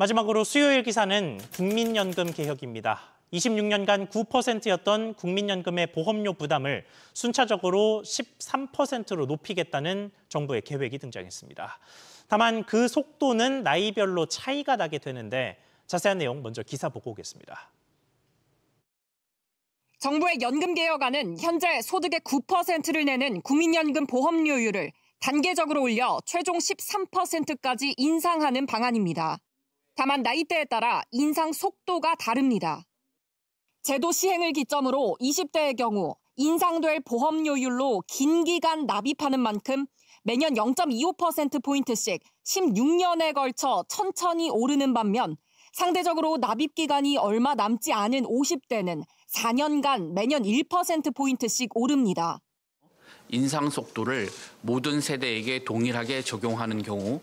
마지막으로 수요일 기사는 국민연금 개혁입니다. 26년간 9%였던 국민연금의 보험료 부담을 순차적으로 13%로 높이겠다는 정부의 계획이 등장했습니다. 다만 그 속도는 나이별로 차이가 나게 되는데 자세한 내용 먼저 기사 보고 오겠습니다. 정부의 연금개혁안은 현재 소득의 9%를 내는 국민연금 보험료율을 단계적으로 올려 최종 13%까지 인상하는 방안입니다. 다만 나이대에 따라 인상 속도가 다릅니다. 제도 시행을 기점으로 20대의 경우 인상될 보험료율로 긴 기간 납입하는 만큼 매년 0.25%포인트씩 16년에 걸쳐 천천히 오르는 반면 상대적으로 납입 기간이 얼마 남지 않은 50대는 4년간 매년 1%포인트씩 오릅니다. 인상 속도를 모든 세대에게 동일하게 적용하는 경우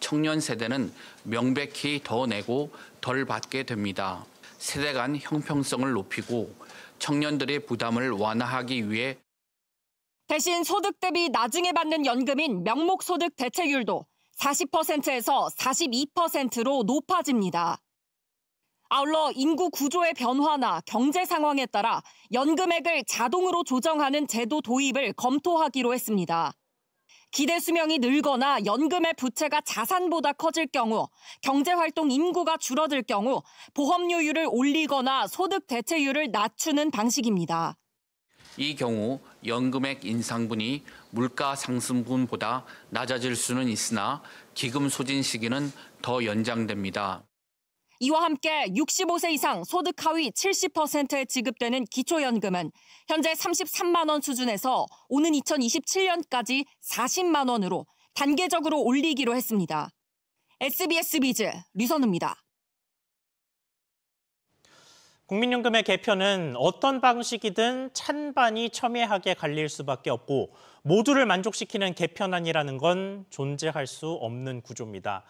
청년 세대는 명백히 더 내고 덜 받게 됩니다. 세대 간 형평성을 높이고 청년들의 부담을 완화하기 위해 대신 소득 대비 나중에 받는 연금인 명목소득 대체율도 40%에서 42%로 높아집니다. 아울러 인구 구조의 변화나 경제 상황에 따라 연금액을 자동으로 조정하는 제도 도입을 검토하기로 했습니다. 기대 수명이 늘거나 연금의 부채가 자산보다 커질 경우, 경제활동 인구가 줄어들 경우 보험료율을 올리거나 소득 대체율을 낮추는 방식입니다. 이 경우 연금액 인상분이 물가 상승분보다 낮아질 수는 있으나 기금 소진 시기는 더 연장됩니다. 이와 함께 65세 이상 소득 하위 70%에 지급되는 기초연금은 현재 33만 원 수준에서 오는 2027년까지 40만 원으로 단계적으로 올리기로 했습니다. SBS 비즈 류선우입니다. 국민연금의 개편은 어떤 방식이든 찬반이 첨예하게 갈릴 수밖에 없고 모두를 만족시키는 개편안이라는 건 존재할 수 없는 구조입니다.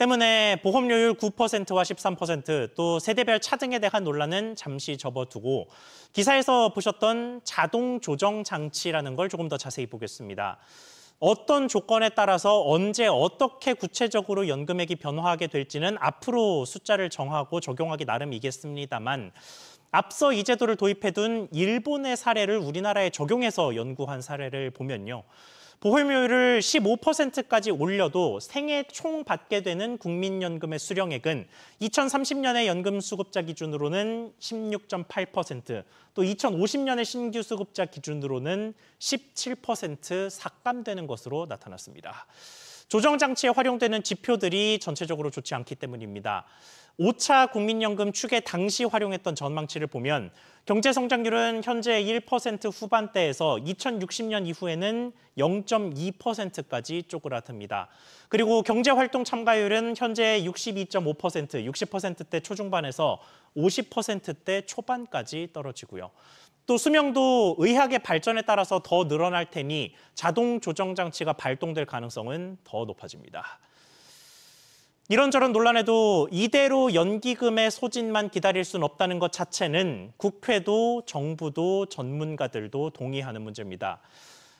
때문에 보험료율 9%와 13%, 또 세대별 차등에 대한 논란은 잠시 접어두고 기사에서 보셨던 자동 조정 장치라는 걸 조금 더 자세히 보겠습니다. 어떤 조건에 따라서 언제 어떻게 구체적으로 연금액이 변화하게 될지는 앞으로 숫자를 정하고 적용하기 나름이겠습니다만 앞서 이 제도를 도입해둔 일본의 사례를 우리나라에 적용해서 연구한 사례를 보면요. 보험료율을 15%까지 올려도 생애 총 받게 되는 국민연금의 수령액은 2030년의 연금수급자 기준으로는 16.8%, 또 2050년의 신규 수급자 기준으로는 17% 삭감되는 것으로 나타났습니다. 조정장치에 활용되는 지표들이 전체적으로 좋지 않기 때문입니다. 5차 국민연금 추계 당시 활용했던 전망치를 보면 경제성장률은 현재 1% 후반대에서 2060년 이후에는 0.2%까지 쪼그라듭니다. 그리고 경제활동 참가율은 현재 62.5%, 60%대 초중반에서 50%대 초반까지 떨어지고요. 또 수명도 의학의 발전에 따라서 더 늘어날 테니 자동 조정 장치가 발동될 가능성은 더 높아집니다. 이런저런 논란에도 이대로 연기금의 소진만 기다릴 수는 없다는 것 자체는 국회도 정부도 전문가들도 동의하는 문제입니다.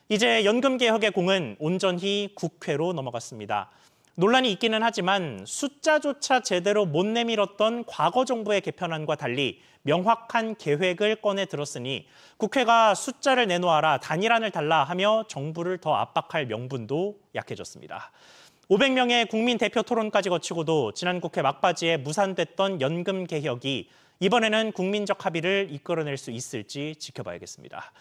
이제 연금개혁의 공은 온전히 국회로 넘어갔습니다. 논란이 있기는 하지만 숫자조차 제대로 못 내밀었던 과거 정부의 개편안과 달리 명확한 계획을 꺼내 들었으니 국회가 숫자를 내놓아라, 단일안을 달라 하며 정부를 더 압박할 명분도 약해졌습니다. 500명의 국민 대표 토론까지 거치고도 지난 국회 막바지에 무산됐던 연금 개혁이 이번에는 국민적 합의를 이끌어낼 수 있을지 지켜봐야겠습니다.